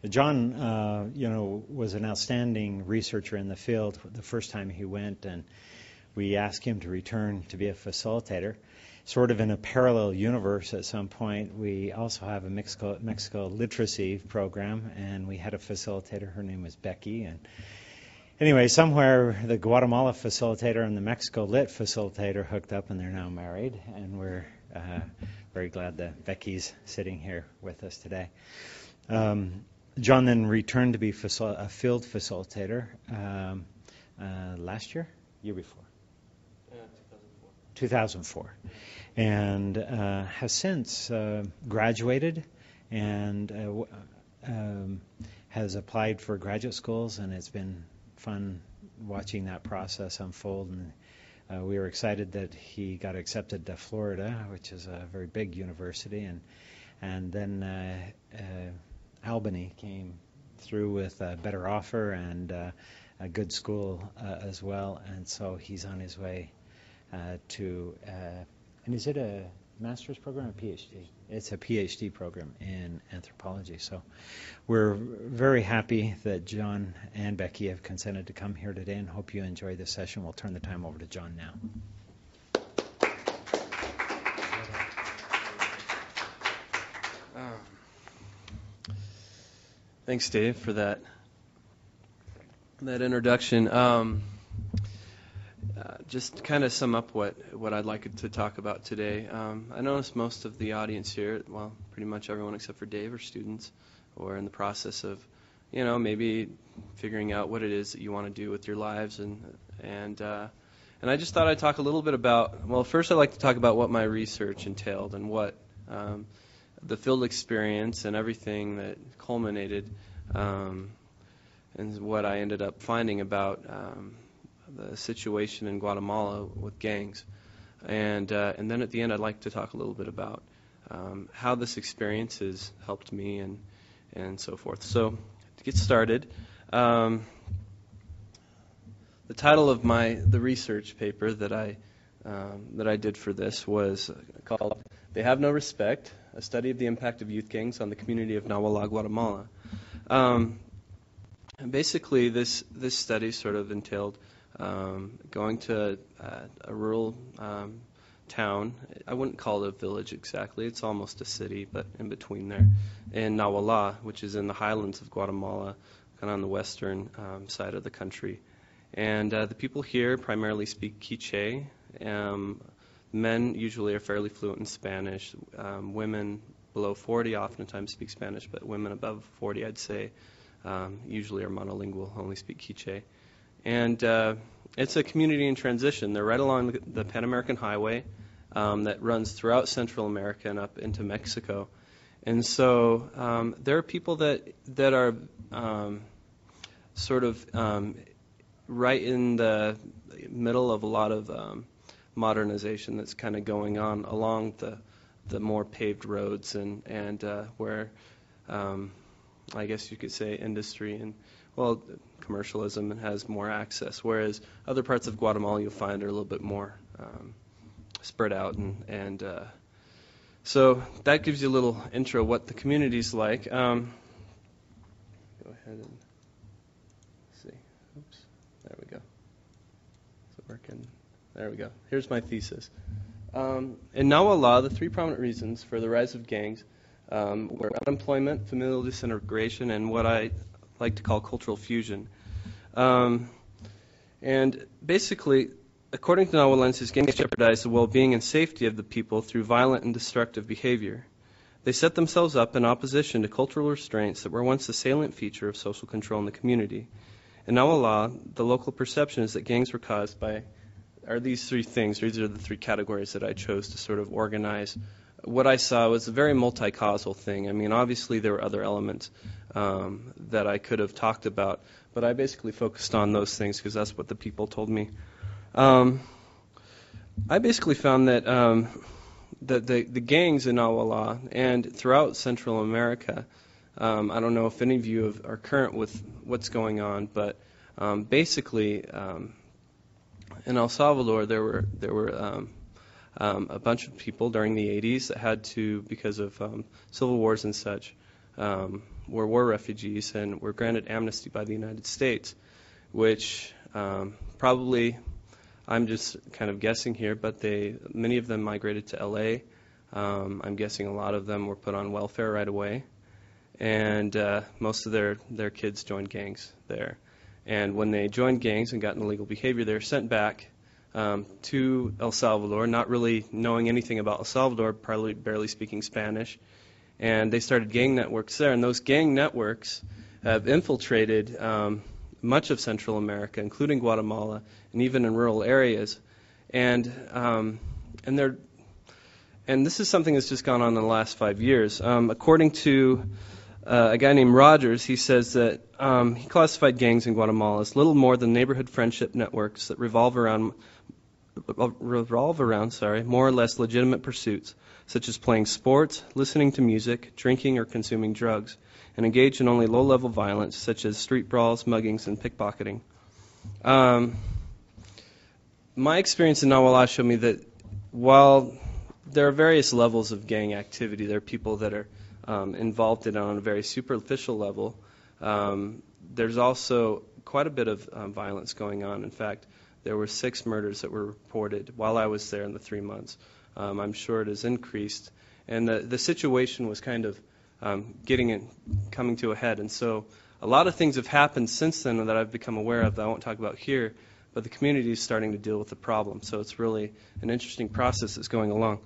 John, was an outstanding researcher in the field the first time he went, and we asked him to return to be a facilitator. Sort of in a parallel universe at some point, we also have a Mexico literacy program, and we had a facilitator. Her name was Becky. And anyway, somewhere the Guatemala facilitator and the Mexico lit facilitator hooked up, and they're now married. And we're very glad that Becky's sitting here with us today. John then returned to be a field facilitator last year before. 2004, and has since graduated and has applied for graduate schools, and it's been fun watching that process unfold. And we were excited that he got accepted to Florida, which is a very big university, and then Albany came through with a better offer and a good school as well, and so he's on his way and is it a master's program or a PhD? It's a PhD program in anthropology. So we're very happy that John and Becky have consented to come here today, and hope you enjoy this session. We'll turn the time over to John now. Thanks, Dave, for that introduction. Just to kind of sum up what I'd like to talk about today. I noticed most of the audience here, well, pretty much everyone except for Dave, are students, or in the process of, maybe figuring out what it is that you want to do with your lives. And I just thought I'd talk a little bit about, well, first I'd like to talk about what my research entailed and what the field experience and everything that culminated and what I ended up finding about the situation in Guatemala with gangs. And then at the end, I'd like to talk a little bit about how this experience has helped me and so forth. So to get started, the title of the research paper that I did for this was called "They Have No Respect: A Study of the Impact of Youth Gangs on the Community of Nahualá, Guatemala." And basically, this study sort of entailed going to a rural town. I wouldn't call it a village exactly. It's almost a city, but in between there, in Nahualá, which is in the highlands of Guatemala, kind of on the western side of the country. And the people here primarily speak Quiché. Men usually are fairly fluent in Spanish. Women below 40 oftentimes speak Spanish, but women above 40, I'd say, usually are monolingual, only speak Quiché. And it's a community in transition. They're right along the Pan American Highway that runs throughout Central America and up into Mexico. And so there are people that are sort of right in the middle of a lot of modernization that's kind of going on along the more paved roads and where I guess you could say industry and, well, commercialism has more access, whereas other parts of Guatemala you'll find are a little bit more spread out. And so that gives you a little intro of what the community's like. Go ahead and see. Oops. There we go. Is it working? There we go. Here's my thesis. In Nahualá, the three prominent reasons for the rise of gangs were unemployment, familial disintegration, and what I like to call cultural fusion. And basically, according to Nahualenses, gangs jeopardize the well-being and safety of the people through violent and destructive behavior. They set themselves up in opposition to cultural restraints that were once the salient feature of social control in the community. In Nahualá, the local perception is that gangs were caused by these three things. These are the three categories that I chose to sort of organize. What I saw was a very multi-causal thing. I mean, obviously there were other elements that I could have talked about, but I basically focused on those things because that's what the people told me. I basically found that the gangs in Nahualá and throughout Central America, I don't know if any of you are current with what's going on, but basically in El Salvador there were a bunch of people during the 80s that had to, because of civil wars and such, were war refugees and were granted amnesty by the United States, which probably, I'm just kind of guessing here, but many of them migrated to LA. I'm guessing a lot of them were put on welfare right away, and most of their kids joined gangs there. And when they joined gangs and got into illegal behavior, they were sent back to El Salvador, not really knowing anything about El Salvador, probably barely speaking Spanish. And they started gang networks there. And those gang networks have infiltrated much of Central America, including Guatemala, and even in rural areas. And this is something that's just gone on in the last 5 years. According to a guy named Rogers, he says that he classified gangs in Guatemala as little more than neighborhood friendship networks that revolve around more or less legitimate pursuits, such as playing sports, listening to music, drinking or consuming drugs, and engage in only low-level violence, such as street brawls, muggings, and pickpocketing. My experience in Nahualá showed me that while there are various levels of gang activity, there are people that are involved in it on a very superficial level. There's also quite a bit of violence going on. In fact, there were 6 murders that were reported while I was there in the 3 months. I'm sure it has increased. And the situation was kind of coming to a head. And so a lot of things have happened since then that I've become aware of that I won't talk about here, but the community is starting to deal with the problem. So it's really an interesting process that's going along.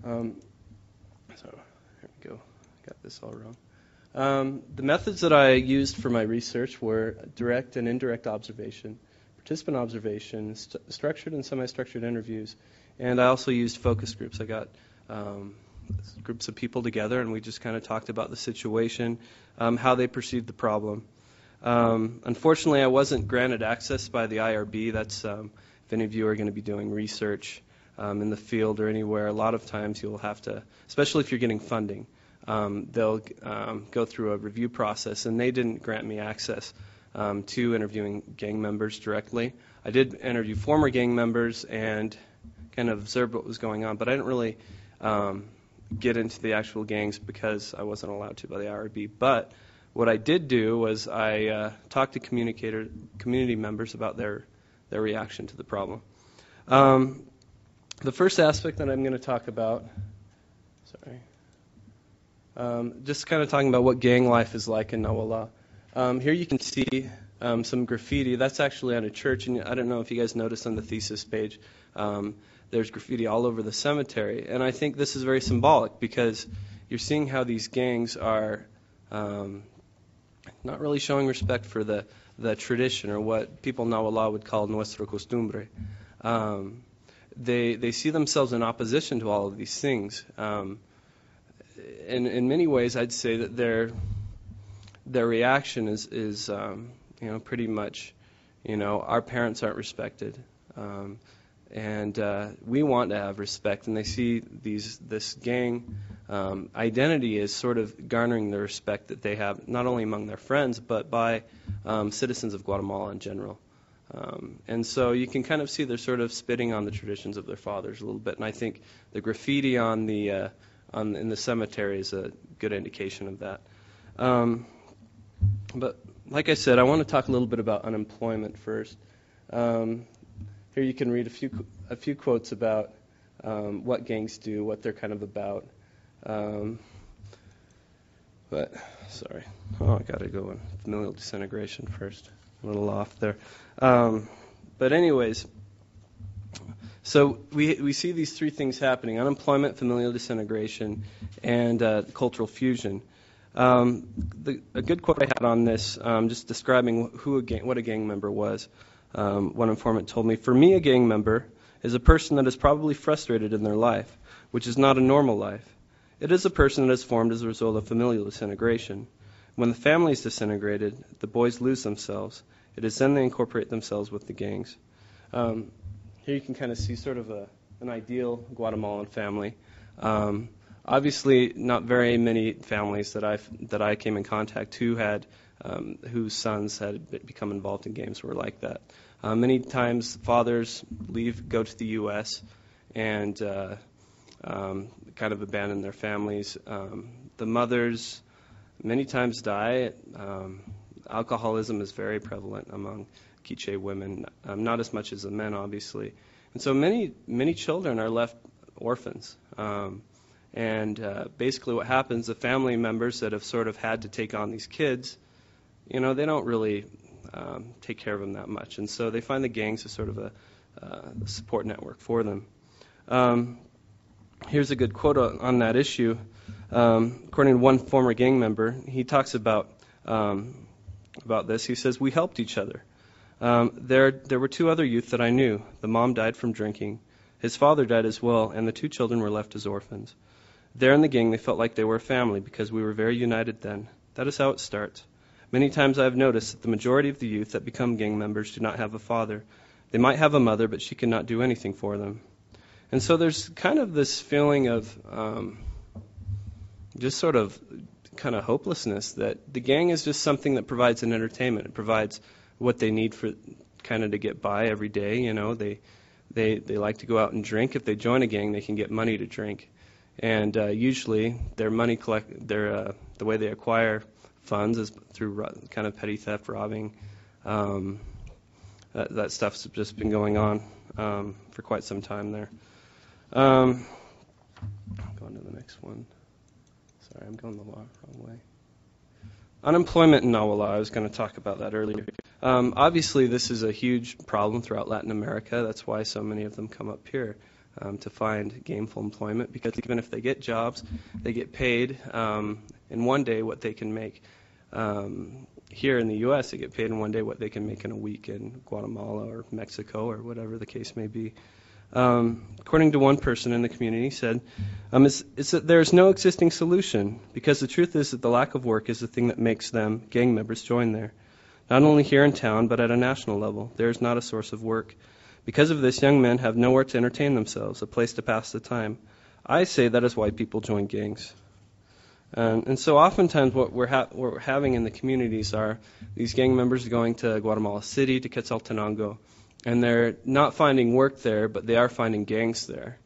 So here we go. Got this all wrong. The methods that I used for my research were direct and indirect observation, participant observation, structured and semi-structured interviews, and I also used focus groups. I got groups of people together, and we just kind of talked about the situation, how they perceived the problem. Unfortunately, I wasn't granted access by the IRB. That's if any of you are going to be doing research in the field or anywhere, a lot of times you'll have to, especially if you're getting funding, they'll go through a review process, and they didn't grant me access to interviewing gang members directly. I did interview former gang members and kind of observed what was going on, but I didn't really get into the actual gangs because I wasn't allowed to by the IRB. But what I did do was I talked to community members about their reaction to the problem. The first aspect that I'm going to talk about, just kind of talking about what gang life is like in Nahualá. Here you can see some graffiti. That's actually on a church, and I don't know if you guys noticed on the thesis page, there's graffiti all over the cemetery. And I think this is very symbolic because you're seeing how these gangs are not really showing respect for the tradition, or what people in Nahualá would call nuestra costumbre. They see themselves in opposition to all of these things. In many ways, I'd say that their reaction is pretty much, our parents aren't respected, and we want to have respect. And they see this gang identity as sort of garnering the respect that they have, not only among their friends, but by citizens of Guatemala in general. And so you can kind of see they're sort of spitting on the traditions of their fathers a little bit. And I think the graffiti in the cemetery is a good indication of that. But like I said, I want to talk a little bit about unemployment first. Here you can read a few quotes about what gangs do, what they're kind of about. I got to go in familial disintegration first. A little off there. But anyways, so we see these 3 things happening: unemployment, familial disintegration, and cultural fusion. A good quote I had on this, just describing what a gang member was. One informant told me, "For me, a gang member is a person that is probably frustrated in their life, which is not a normal life. It is a person that is formed as a result of familial disintegration. When the family is disintegrated, the boys lose themselves. It is then they incorporate themselves with the gangs." Here you can kind of see sort of an ideal Guatemalan family. Obviously, not very many families that I came in contact whose sons had become involved in games were like that. Many times, fathers go to the U.S. and kind of abandon their families. The mothers Many times diet. Alcoholism is very prevalent among Quiche women, not as much as the men, obviously. And so many children are left orphans. Basically what happens, the family members that have sort of had to take on these kids, they don't really take care of them that much. And so they find the gangs as sort of a support network for them. Here's a good quote on that issue. According to one former gang member, he talks about this. He says, "We helped each other. There were 2 other youth that I knew. The mom died from drinking. His father died as well, and the 2 children were left as orphans. There in the gang, they felt like they were a family because we were very united then. That is how it starts. Many times I have noticed that the majority of the youth that become gang members do not have a father. They might have a mother, but she cannot do anything for them." And so there's kind of this feeling of just sort of kind of hopelessness that the gang is just something that provides an entertainment. It provides what they need for kind of to get by every day. They like to go out and drink. If they join a gang, they can get money to drink. And usually their money the way they acquire funds is through kind of petty theft, robbing. That stuff's just been going on for quite some time there. Going to the next one. Sorry, I'm going the wrong way. Unemployment in Nahualá, I was going to talk about that earlier. Obviously, this is a huge problem throughout Latin America. That's why so many of them come up here to find gainful employment, because even if they get jobs, they get paid in one day what they can make. Here in the U.S., they get paid in one day what they can make in a week in Guatemala or Mexico or whatever the case may be. According to one person in the community, said, it's that there's no existing solution, because the truth is that the lack of work is the thing that makes them, gang members, join there. Not only here in town, but at a national level, there is not a source of work. Because of this, young men have nowhere to entertain themselves, a place to pass the time. I say that is why people join gangs. And so oftentimes what we're having in the communities are these gang members going to Guatemala City, to Quetzaltenango, and they're not finding work there, but they are finding gangs there.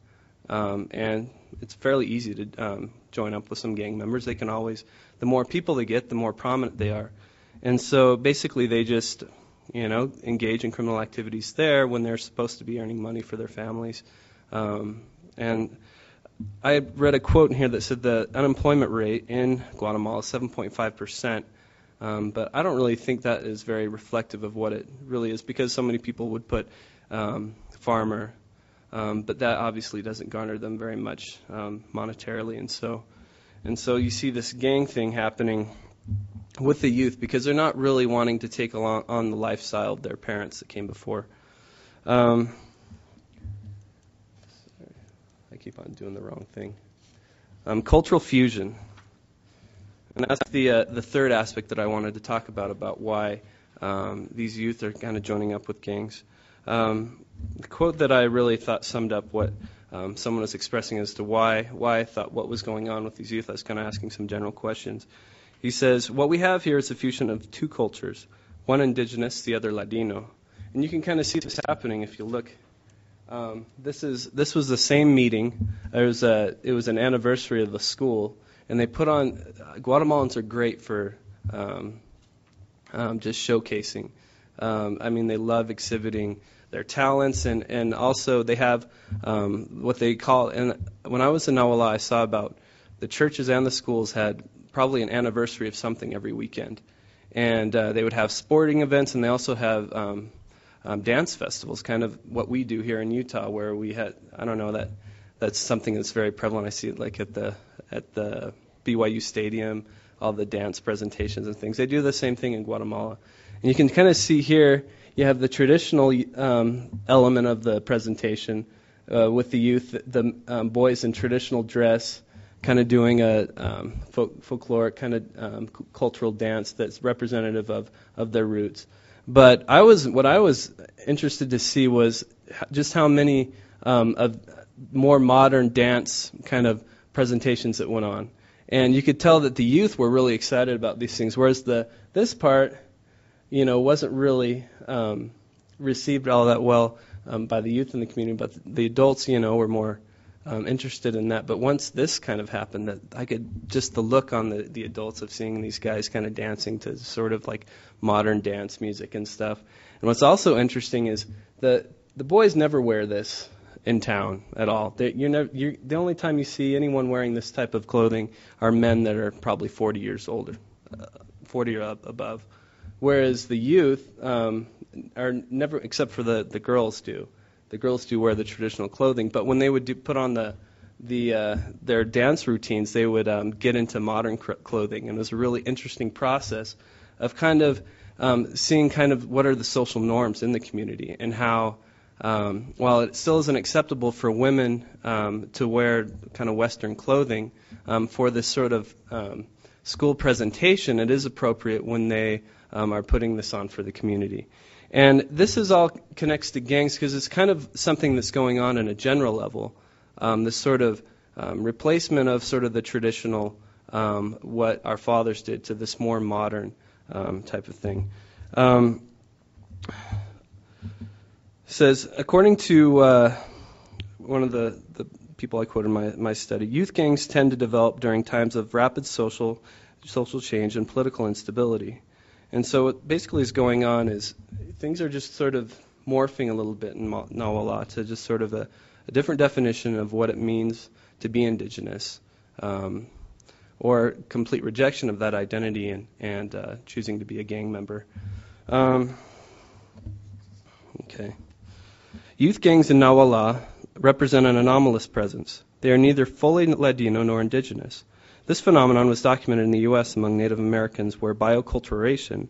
And it's fairly easy to join up with some gang members. They can always, the more people they get, the more prominent they are. And so basically they just, engage in criminal activities there when they're supposed to be earning money for their families. And I read a quote in here that said the unemployment rate in Guatemala is 7.5%. But I don't really think that is very reflective of what it really is, because so many people would put farmer, but that obviously doesn't garner them very much monetarily. And so you see this gang thing happening with the youth, because they're not really wanting to take on the lifestyle of their parents that came before. I keep on doing the wrong thing. Cultural fusion. And that's the third aspect that I wanted to talk about why these youth are kind of joining up with gangs. The quote that I really thought summed up what someone was expressing as to why I thought what was going on with these youth. I was kind of asking some general questions. He says, "What we have here is a fusion of 2 cultures, one indigenous, the other Ladino." And you can kind of see this happening if you look. This was the same meeting. It was an anniversary of the school. And they put on, Guatemalans are great for just showcasing. They love exhibiting their talents, and also they have what they call, and when I was in Nahualá, I saw about the churches and the schools had probably an anniversary of something every weekend. And they would have sporting events, and they also have dance festivals, kind of what we do here in Utah, where we had, that's something that's very prevalent. I see it like at the BYU Stadium, all the dance presentations and things. They do the same thing in Guatemala. And you can kind of see here, you have the traditional element of the presentation with the youth, the boys in traditional dress, kind of doing a folkloric kind of cultural dance that's representative of their roots. But what I was interested to see was just how many of more modern dance kind of presentations that went on. And you could tell that the youth were really excited about these things, whereas this part, wasn't really received all that well by the youth in the community. But the adults, were more interested in that. But once this kind of happened, that I could just the look on the adults of seeing these guys kind of dancing to sort of like modern dance music and stuff. And what's also interesting is the boys never wear this in town at all. The only time you see anyone wearing this type of clothing are men that are probably 40 years older, 40 or above. Whereas the youth are never, except for the girls do. The girls do wear the traditional clothing, but when they would put on their dance routines, they would get into modern clothing, and it was a really interesting process of kind of seeing kind of what are the social norms in the community and how, while it still isn't acceptable for women to wear kind of Western clothing for this sort of school presentation, it is appropriate when they are putting this on for the community. And this is all connects to gangs because it's kind of something that's going on in a general level, this sort of replacement of sort of the traditional, what our fathers did, to this more modern type of thing. Says, according to one of the people I quoted in my study, youth gangs tend to develop during times of rapid social change and political instability. And so what basically is going on is things are just sort of morphing a little bit in Nahualá to just sort of a different definition of what it means to be indigenous, or complete rejection of that identity and choosing to be a gang member. Okay. Youth gangs in Nahualá represent an anomalous presence. They are neither fully Ladino nor indigenous. This phenomenon was documented in the U.S. among Native Americans, where bioculturation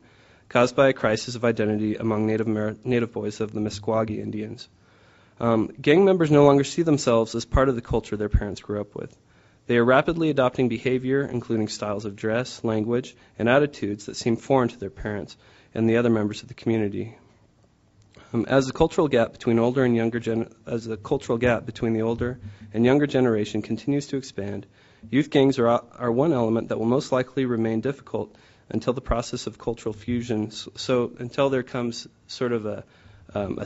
caused by a crisis of identity among Native boys of the Meskwagi Indians. Gang members no longer see themselves as part of the culture their parents grew up with. They are rapidly adopting behavior, including styles of dress, language, and attitudes that seem foreign to their parents and the other members of the community. As the cultural gap between the older and younger generation continues to expand, youth gangs are one element that will most likely remain difficult until the process of cultural fusion. So until there comes sort of a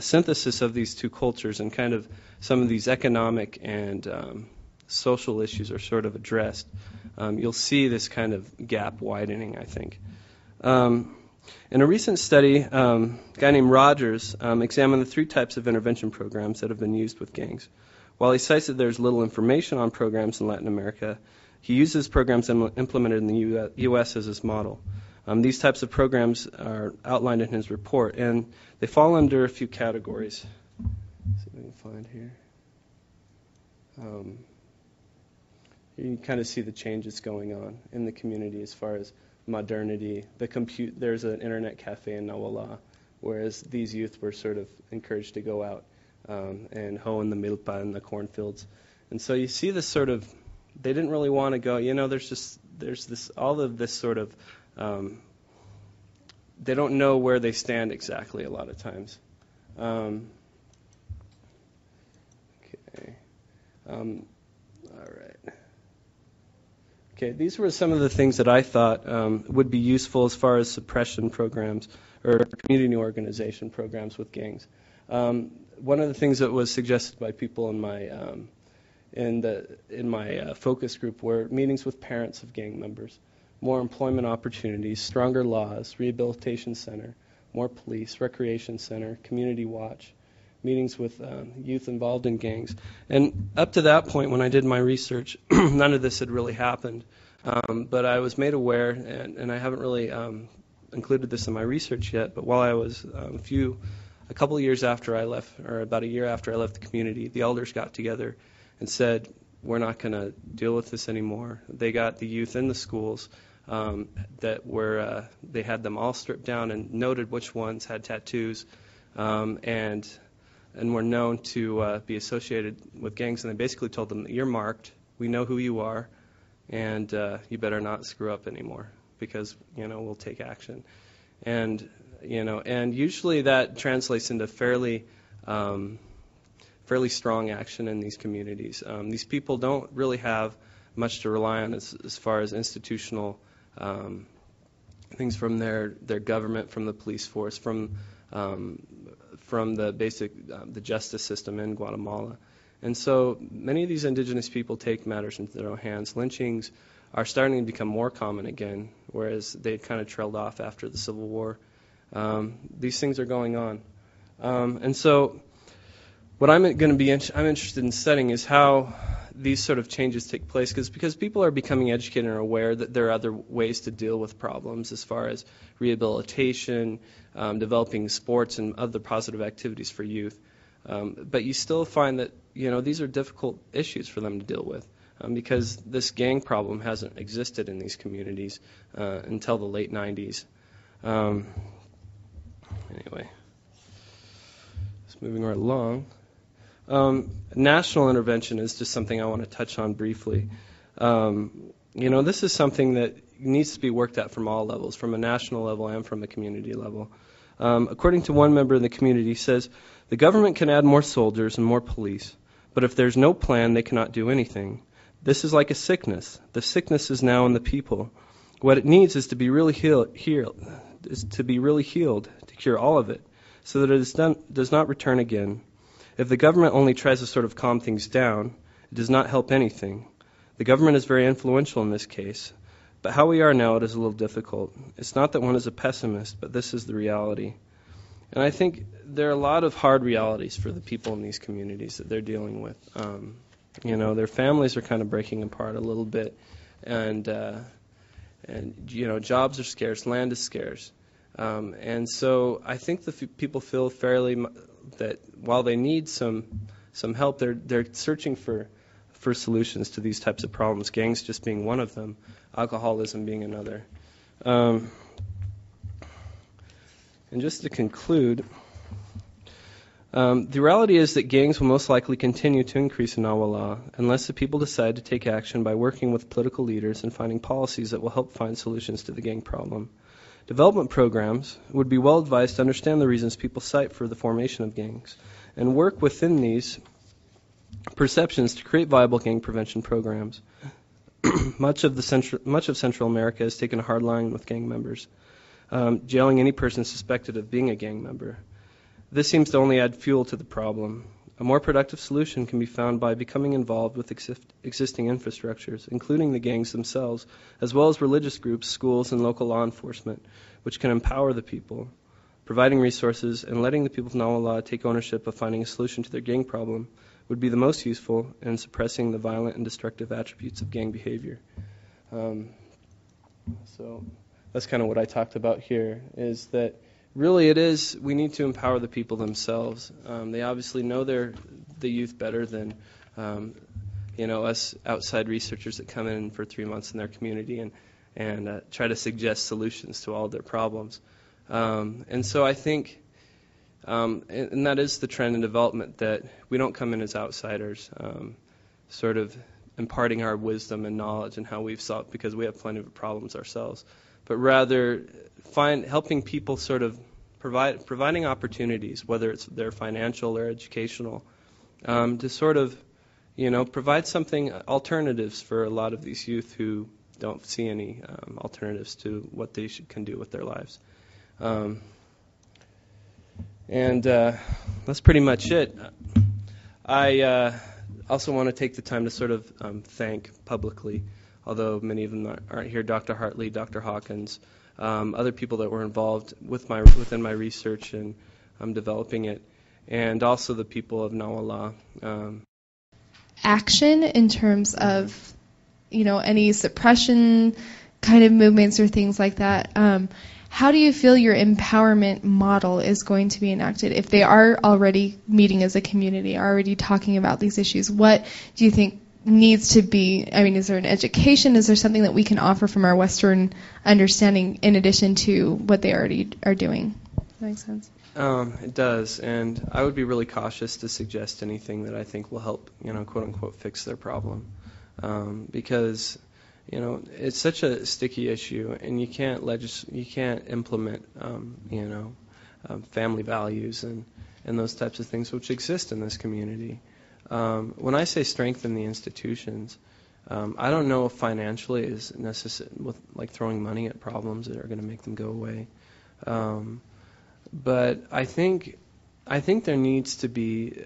synthesis of these two cultures and kind of some of these economic and social issues are sort of addressed, you'll see this kind of gap widening, I think. In a recent study, a guy named Rogers examined the three types of intervention programs that have been used with gangs. While he cites that there's little information on programs in Latin America, he uses programs implemented in the U.S. as his model. These types of programs are outlined in his report, and they fall under a few categories. Let's see if we can find here. You can kind of see the changes going on in the community as far as modernity. There's an internet cafe in Nahualá, whereas these youth were sort of encouraged to go out and hoe in the milpa in the cornfields. And so you see this sort of, they didn't really want to go, there's this, all of this sort of, they don't know where they stand exactly a lot of times. Okay. All right. Okay, these were some of the things that I thought would be useful as far as suppression programs or community organization programs with gangs. One of the things that was suggested by people in my focus group were meetings with parents of gang members, more employment opportunities, stronger laws, rehabilitation center, more police, recreation center, community watch, meetings with youth involved in gangs. And up to that point, when I did my research, none of this had really happened. But I was made aware, and I haven't really included this in my research yet, but while I was a couple of years after I left, or about a year after I left the community, the elders got together and said, we're not going to deal with this anymore. They got the youth in the schools that were, they had them all stripped down and noted which ones had tattoos, and were known to be associated with gangs, and they basically told them that you're marked, we know who you are, and you better not screw up anymore because we'll take action. And usually that translates into fairly strong action in these communities. These people don't really have much to rely on as far as institutional things from their government, from the police force, from the basic the justice system in Guatemala. And so many of these indigenous people take matters into their own hands. Lynchings are starting to become more common again, whereas they had kind of trailed off after the Civil War. These things are going on. And so what I'm interested in studying is how these sort of changes take place, because people are becoming educated and aware that there are other ways to deal with problems as far as rehabilitation, developing sports and other positive activities for youth. But you still find that these are difficult issues for them to deal with, because this gang problem hasn't existed in these communities until the late 90s. Anyway, just moving right along. National intervention is just something I want to touch on briefly. This is something that needs to be worked at from all levels, from a national level and from a community level. According to one member of the community, he says, the government can add more soldiers and more police, but if there's no plan, they cannot do anything. This is like a sickness. The sickness is now in the people. What it needs is to be really healed, to cure all of it, so that it does not return again. If the government only tries to sort of calm things down, it does not help anything. The government is very influential in this case, but how we are now, it is a little difficult. It's not that one is a pessimist, but this is the reality. And I think there are a lot of hard realities for the people in these communities that they're dealing with. Their families are kind of breaking apart a little bit, and jobs are scarce, land is scarce. And so I think the people feel fairly that while they need some help, they're searching for solutions to these types of problems, gangs just being one of them, alcoholism being another. And just to conclude, the reality is that gangs will most likely continue to increase in Nahualá unless the people decide to take action by working with political leaders and finding policies that will help find solutions to the gang problem. Development programs would be well advised to understand the reasons people cite for the formation of gangs and work within these perceptions to create viable gang prevention programs. Much of Central America has taken a hard line with gang members, jailing any person suspected of being a gang member. This seems to only add fuel to the problem. A more productive solution can be found by becoming involved with existing infrastructures, including the gangs themselves, as well as religious groups, schools, and local law enforcement, which can empower the people. Providing resources and letting the people of Nahualá take ownership of finding a solution to their gang problem would be the most useful in suppressing the violent and destructive attributes of gang behavior. So that's kind of what I talked about here, is that really we need to empower the people themselves. They obviously know the youth better than us outside researchers that come in for 3 months in their community and try to suggest solutions to all of their problems. And so I think, and that is the trend in development, that we don't come in as outsiders, sort of imparting our wisdom and knowledge and how we've solved, because we have plenty of problems ourselves, but rather helping people sort of providing opportunities, whether it's their financial or educational, to sort of provide something, alternatives for a lot of these youth who don't see any alternatives to what they can do with their lives. And that's pretty much it. I also want to take the time to sort of thank publicly, although many of them aren't here, Dr. Hartley, Dr. Hawkins, other people that were involved within my research and developing it, and also the people of Nahualá. Action in terms of, any suppression kind of movements or things like that. How do you feel your empowerment model is going to be enacted? If they are already meeting as a community, already talking about these issues, what do you think needs to be? Is there an education? Is there something that we can offer from our Western understanding in addition to what they already are doing? Does that make sense? It does, and I would be really cautious to suggest anything that I think will help, quote unquote, fix their problem, because it's such a sticky issue, and you can't implement, family values and those types of things which exist in this community. When I say strengthen the institutions, I don't know if financially is necessary, with like throwing money at problems that are going to make them go away. But I think there needs to be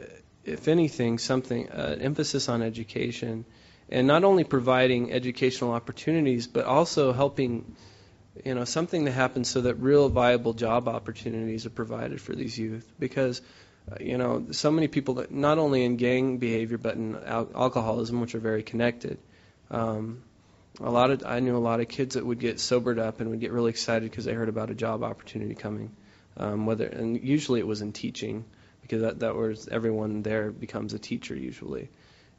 if anything, something emphasis on education, and not only providing educational opportunities, but also helping, something to happen so that real viable job opportunities are provided for these youth. Because, so many people that not only in gang behavior but in alcoholism, which are very connected. I knew a lot of kids that would get sobered up and would get really excited because they heard about a job opportunity coming. And usually it was in teaching, because that was everyone there becomes a teacher usually.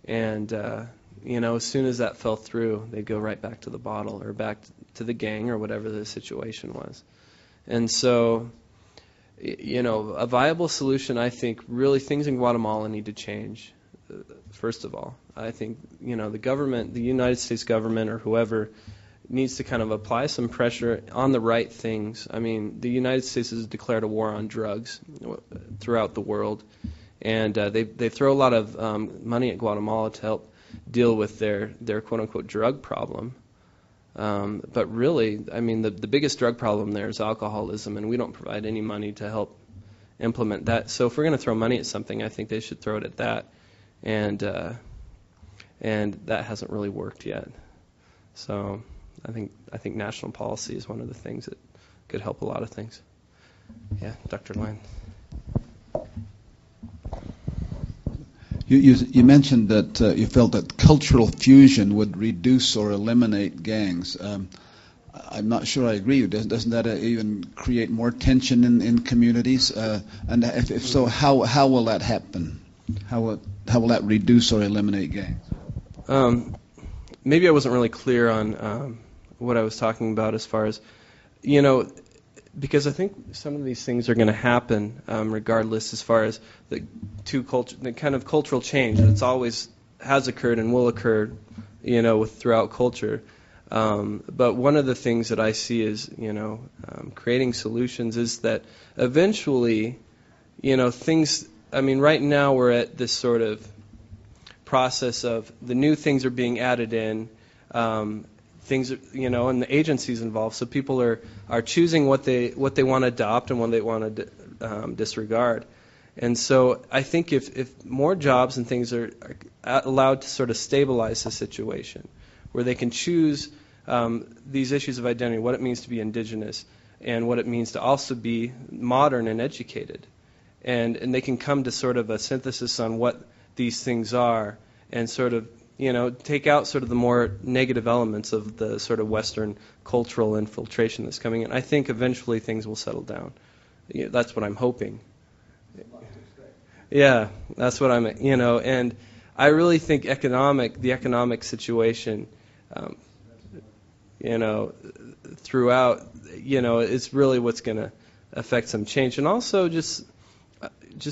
And as soon as that fell through, they'd go right back to the bottle or back to the gang or whatever the situation was. And so, a viable solution, I think, really things in Guatemala need to change. First of all, I think, the government, the United States government or whoever, needs to kind of apply some pressure on the right things. I mean, the United States has declared a war on drugs throughout the world, and they throw a lot of money at Guatemala to help deal with their quote-unquote drug problem. But really, I mean, the biggest drug problem there is alcoholism, and we don't provide any money to help implement that. So if we're going to throw money at something, I think they should throw it at that. And that hasn't really worked yet. So I think national policy is one of the things that could help a lot of things. Yeah, Dr. Lyon. You mentioned that you felt that cultural fusion would reduce or eliminate gangs. I'm not sure I agree. Doesn't that even create more tension in communities? And if so, how will that happen? How will that reduce or eliminate gangs? Maybe I wasn't really clear on what I was talking about as far as, because I think some of these things are going to happen regardless, as far as the kind of cultural change that's always has occurred and will occur, throughout culture. But one of the things that I see is, creating solutions is that eventually, things. I mean, right now we're at this sort of process of the new things are being added in, things, and the agencies involved. So people are choosing what they want to adopt and what they want to disregard. And so I think if more jobs and things are allowed to sort of stabilize the situation, where they can choose these issues of identity, what it means to be indigenous, and what it means to also be modern and educated. And they can come to sort of a synthesis on what these things are, and sort of, take out sort of the more negative elements of the sort of Western cultural infiltration that's coming in. I think eventually things will settle down. That's what I'm hoping. Yeah, that's what and I really think the economic situation, throughout, is really what's going to affect some change. And also just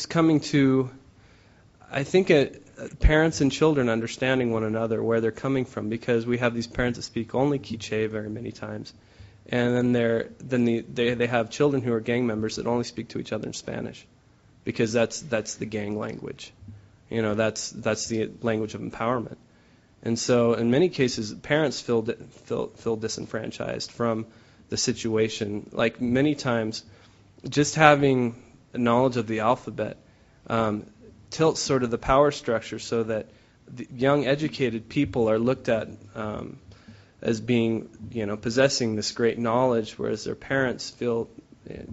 coming to, I think, parents and children understanding one another, where they're coming from, because we have these parents that speak only Quiche very many times, and then they have children who are gang members that only speak to each other in Spanish, because that's the gang language, that's the language of empowerment. And so in many cases, parents feel disenfranchised from the situation. Like many times, just having knowledge of the alphabet tilts sort of the power structure, so that the young educated people are looked at as being, possessing this great knowledge, whereas their parents feel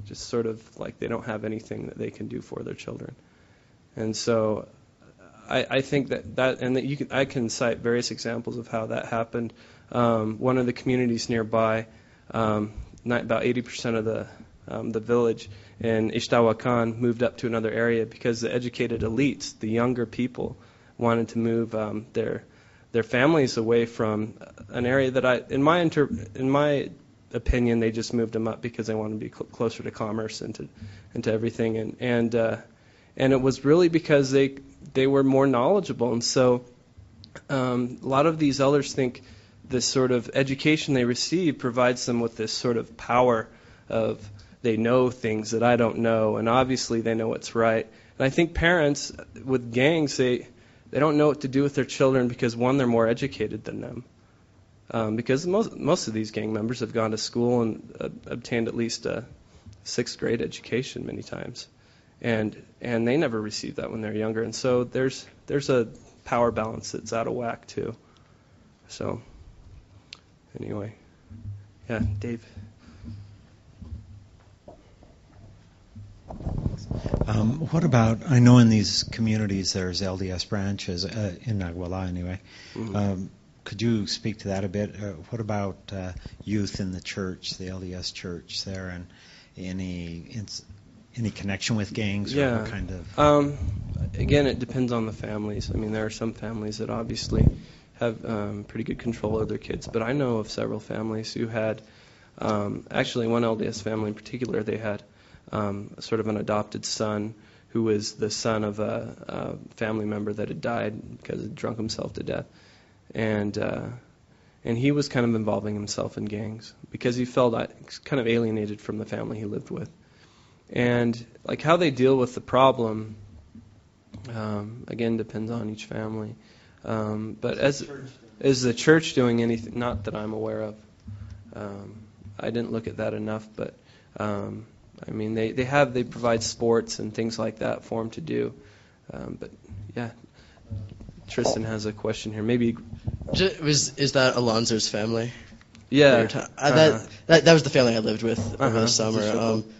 just sort of like they don't have anything that they can do for their children. And so I think I can cite various examples of how that happened. One of the communities nearby, about 80% of the village in Ixtahuacan moved up to another area because the educated elites, the younger people, wanted to move their families away from an area that in my opinion, they just moved them up because they wanted to be closer to commerce and to everything, and it was really because they were more knowledgeable. And so a lot of these elders think this sort of education they receive provides them with this sort of power of they know things that I don't know, and obviously they know what's right. And I think parents with gangs, they don't know what to do with their children because, one, they're more educated than them. Because most of these gang members have gone to school and obtained at least a 6th grade education many times. and they never received that when they're younger, and so there's a power balance that's out of whack too. So anyway, yeah, Dave. What about, I know in these communities there's LDS branches, in Nahualá anyway. Mm-hmm. Could you speak to that a bit? What about youth in the church, the LDS church there, and any connection with gangs? Yeah. Or what kind of? Again, it depends on the families. I mean, there are some families that obviously have pretty good control of their kids, but I know of several families who had, actually one LDS family in particular, they had sort of an adopted son who was the son of a family member that had died because he drunk himself to death. And he was kind of involving himself in gangs because he felt kind of alienated from the family he lived with. And like how they deal with the problem, again, depends on each family. But is the church doing anything? Not that I'm aware of. I didn't look at that enough, but I mean, they provide sports and things like that for them to do. But yeah, Tristan has a question here. Maybe is that Alonzo's family? Yeah, that was the family I lived with over the summer.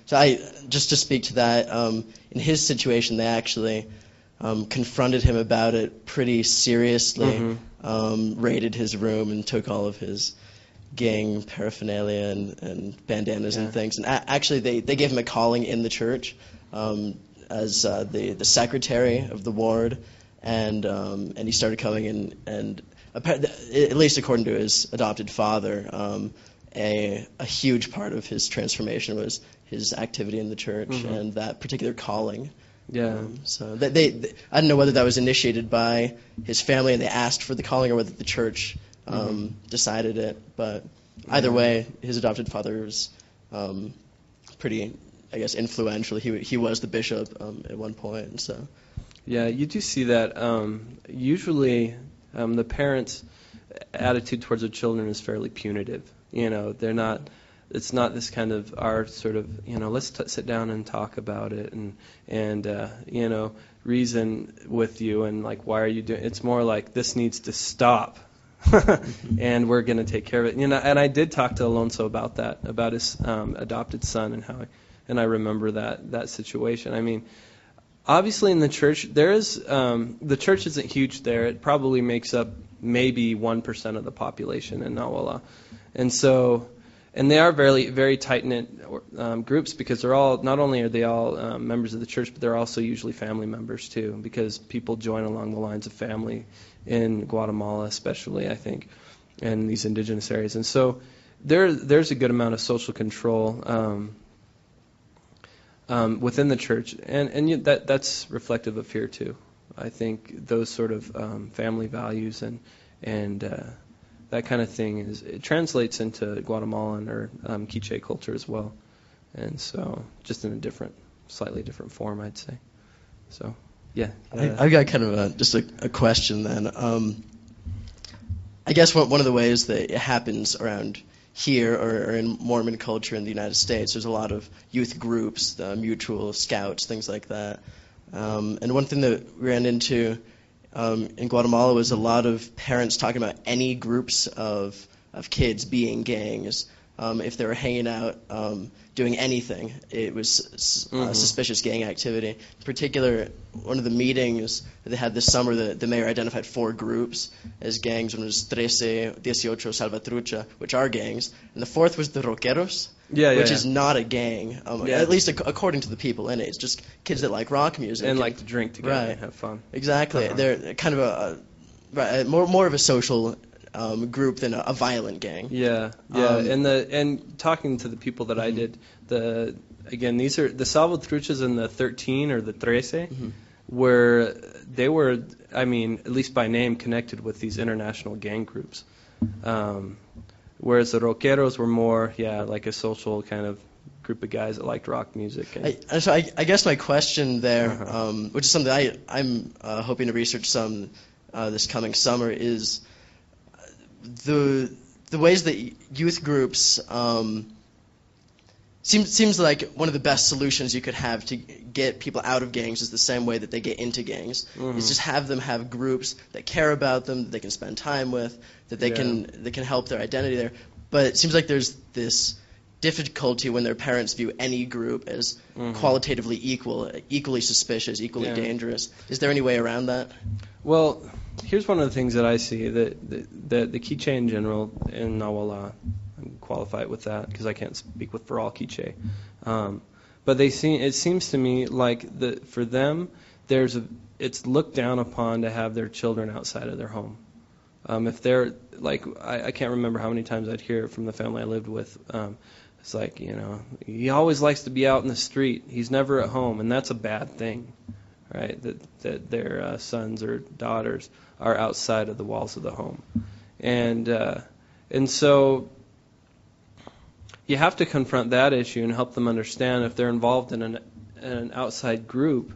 So I just to speak to that. In his situation, they actually confronted him about it pretty seriously. Raided his room and took all of his gang paraphernalia and bandanas and things. And actually, they gave him a calling in the church as the secretary of the ward, and he started coming in, and at least according to his adopted father, a huge part of his transformation was his activity in the church and that particular calling. Yeah. So they I don't know whether that was initiated by his family and they asked for the calling, or whether the church decided it. But either way, his adopted father was pretty, I guess, influential. He was the bishop at one point. And so. Yeah, you do see that. Usually, the parents' attitude towards their children is fairly punitive. You know, they're not. It's not this kind of our sort of, you know, let's sit down and talk about it and you know, reason with you and like, why are you doing? It's more like this needs to stop, and we're going to take care of it. You know, and I did talk to Alonso about that, about his adopted son and how, and I remember that situation. I mean, obviously in the church there is the church isn't huge there. It probably makes up maybe 1% of the population in Nahualá, and so. And they are very, very tight-knit groups because they're all, not only are they all members of the church, but they're also usually family members too, because people join along the lines of family in Guatemala especially, I think, and these indigenous areas. And so there's a good amount of social control within the church, and that's reflective of here too. I think those sort of family values and that kind of thing it translates into Guatemalan or Quiche culture as well, and so just in a slightly different form, I'd say. So, yeah. I've got kind of just a question then. I guess one of the ways that it happens around here or in Mormon culture in the United States, there's a lot of youth groups, the mutual scouts, things like that. And one thing that we ran into in Guatemala was a lot of parents talking about any groups of kids being gangs. If they were hanging out, doing anything, it was suspicious gang activity. In particular, one of the meetings that they had this summer, the mayor identified 4 groups as gangs. One was 13, 18, Salvatrucha, which are gangs, and the 4th was the Rockeros, which is not a gang, at least according to the people in it. It's just kids that like rock music. And like to drink together and have fun. Exactly. They're kind of more of a social group than a violent gang. Yeah. And talking to the people that I did, these are the Salvatruchas and the 13 or the 13, where they were, I mean, at least by name, connected with these international gang groups. Whereas the Rockeros were more, like a social kind of group of guys that liked rock music. So I guess my question there, which is something I'm hoping to research some this coming summer, is the ways that youth groups seems like one of the best solutions you could have to get people out of gangs is the same way that they get into gangs. Is just have them have groups that care about them, that they can spend time with, that they can help their identity there. But it seems like there's this difficulty when their parents view any group as qualitatively equally suspicious, equally dangerous. Is there any way around that? Well, here's one of the things that I see, that the Quiche in general in Nahualá, I'm qualified with that because I can't speak for all Quiche, but it seems to me like for them, it's looked down upon to have their children outside of their home. If they're like, I can't remember how many times I'd hear it from the family I lived with. It's like, he always likes to be out in the street. He's never at home, and that's a bad thing, right? That their sons or daughters are outside of the walls of the home, and so you have to confront that issue and help them understand if they're involved in an outside group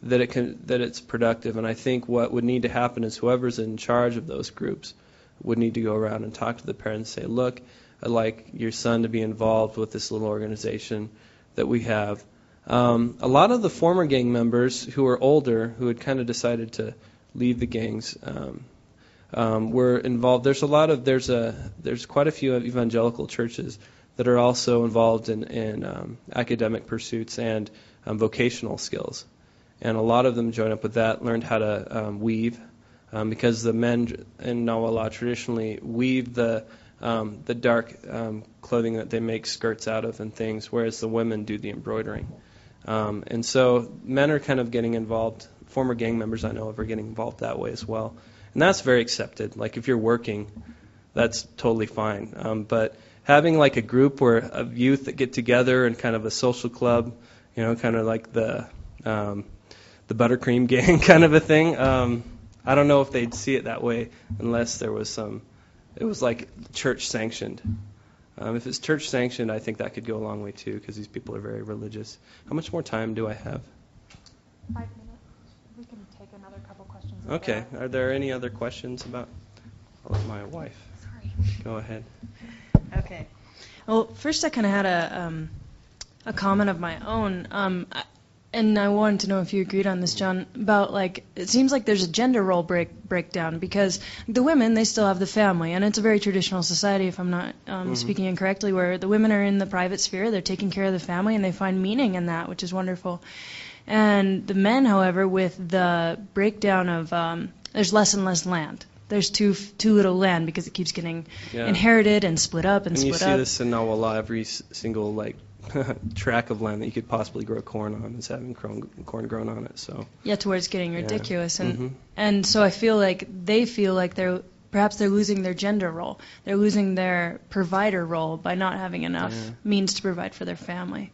that it's productive. And I think what would need to happen is whoever's in charge of those groups would need to go around and talk to the parents and say, look, I'd like your son to be involved with this little organization that we have. A lot of the former gang members who are older, who had kind of decided to leave the gangs, were involved. There's quite a few evangelical churches that are also involved in academic pursuits and vocational skills. And a lot of them joined up with that, learned how to weave, because the men in Nahualá traditionally weave the dark clothing that they make skirts out of and things, whereas the women do the embroidering. And so men are kind of getting involved. Former gang members I know of are getting involved that way as well. And that's very accepted. Like if you're working, that's totally fine. But having like a group of youth that get together and kind of a social club, kind of like the buttercream gang kind of a thing, I don't know if they'd see it that way unless there was it was like church sanctioned. If it's church sanctioned, I think that could go a long way too, because these people are very religious. How much more time do I have? 5 minutes. We can take another couple questions. Okay. Are there any other questions about? I'll let my wife. Sorry. Go ahead. Okay. Well, first I kind of had a comment of my own. And I wanted to know if you agreed on this, John, about it seems like there's a gender role breakdown, because the women, they still have the family, and it's a very traditional society, if I'm not speaking incorrectly, where the women are in the private sphere, they're taking care of the family, and they find meaning in that, which is wonderful. And the men, however, with the breakdown of there's less and less land. There's too little land because it keeps getting inherited and split up and split up. And you see this in Nahualá, every single track of land that you could possibly grow corn on is having corn grown on it. So to where it's getting ridiculous, and so I feel like they feel like they're losing their gender role. They're losing their provider role by not having enough means to provide for their family.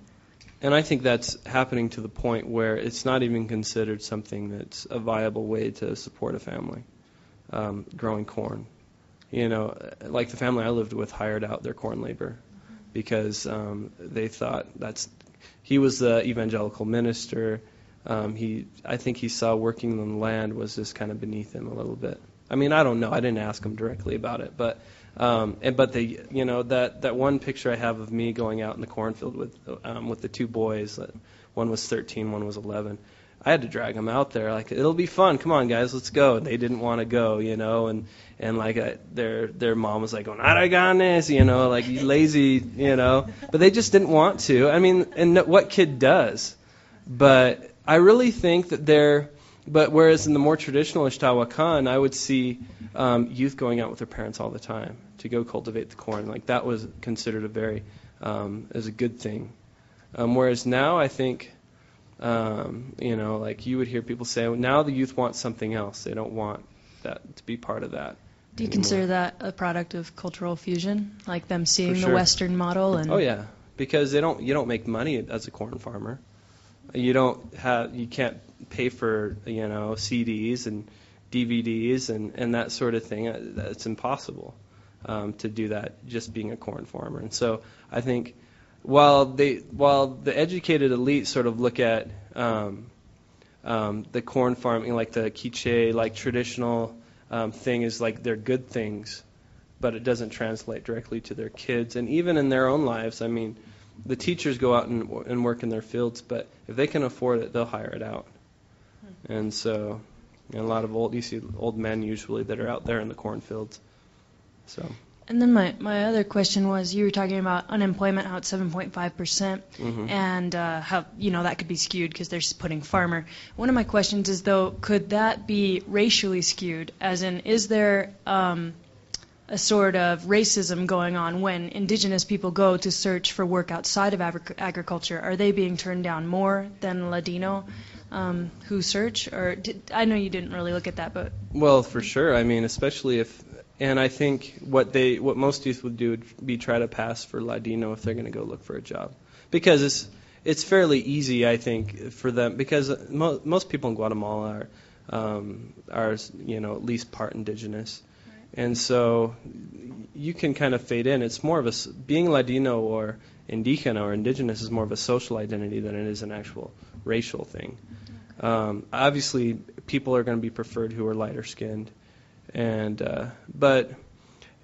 And I think that's happening to the point where it's not even considered something that's a viable way to support a family, growing corn. Like the family I lived with hired out their corn labor, because they thought he was the evangelical minister. I think he saw working on the land was just kind of beneath him a little bit. I mean, I don't know. I didn't ask him directly about it, but that one picture I have of me going out in the cornfield with the two boys, one was 13, one was 11. I had to drag them out there. Like, it'll be fun. Come on, guys, let's go. And they didn't want to go, and their mom was like, "Oh, not aganes," like you lazy, But they just didn't want to. I mean, and what kid does? But I really think that But whereas in the more traditional Ixtahuacan, I would see youth going out with their parents all the time to go cultivate the corn. Like that was considered as a good thing. Whereas now I think. Like you would hear people say, well, now the youth want something else. They don't want that to be part of that. Do you consider that a product of cultural fusion, like them seeing the Western model? And oh yeah, because you don't make money as a corn farmer. You can't pay for CDs and DVDs and that sort of thing. It's impossible to do that just being a corn farmer. And so I think. While the educated elite sort of look at the corn farming, like the quiche, like traditional thing, is like they're good things, but it doesn't translate directly to their kids. And even in their own lives, I mean, the teachers go out and work in their fields, but if they can afford it, they'll hire it out. And so, a lot of you see old men usually that are out there in the cornfields. So. And then my other question was, you were talking about unemployment, how it's 7.5%, and how that could be skewed because they're putting farmer. One of my questions is, though, could that be racially skewed? As in, is there a sort of racism going on when indigenous people go to search for work outside of agriculture? Are they being turned down more than Ladino who search? Or I know you didn't really look at that, but well, for sure. I mean, especially if. And I think what most youth would do would be try to pass for Ladino if they're going to go look for a job, because it's fairly easy, I think, for them, because most people in Guatemala are at least part indigenous, right. And so you can kind of fade in. It's more of being Ladino or Indígena or indigenous is more of a social identity than it is an actual racial thing. Obviously, people are going to be preferred who are lighter skinned. But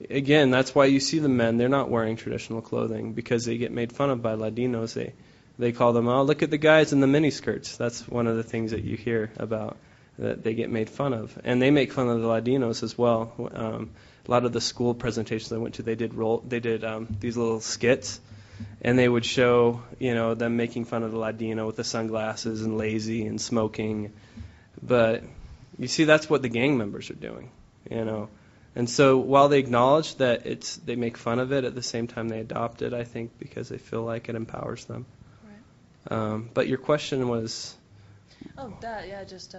again, that's why you see the men, they're not wearing traditional clothing because they get made fun of by Ladinos. They call them, oh, look at the guys in the miniskirts. That's one of the things that you hear about, that they get made fun of. And they make fun of the Ladinos as well. A lot of the school presentations I went to, they did these little skits, and they would show, them making fun of the Ladino with the sunglasses and lazy and smoking. But you see, that's what the gang members are doing. And so while they acknowledge that they make fun of it, at the same time they adopt it, I think, because they feel like it empowers them. Right. But your question was? Oh, that, yeah, just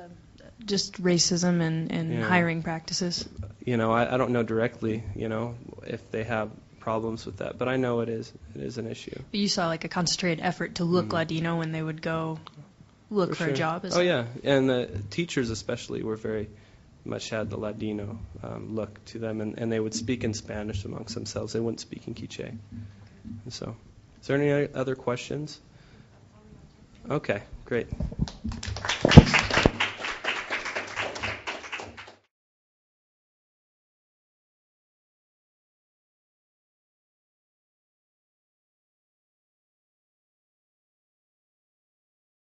racism and hiring practices. I don't know directly, if they have problems with that, but I know it is an issue. But you saw like a concentrated effort to look Ladino when they would go look for a job. Yeah, and the teachers especially were very much had the Ladino look to them, and they would speak in Spanish amongst themselves. They wouldn't speak in Quiche. And so, is there any other questions? Okay, great.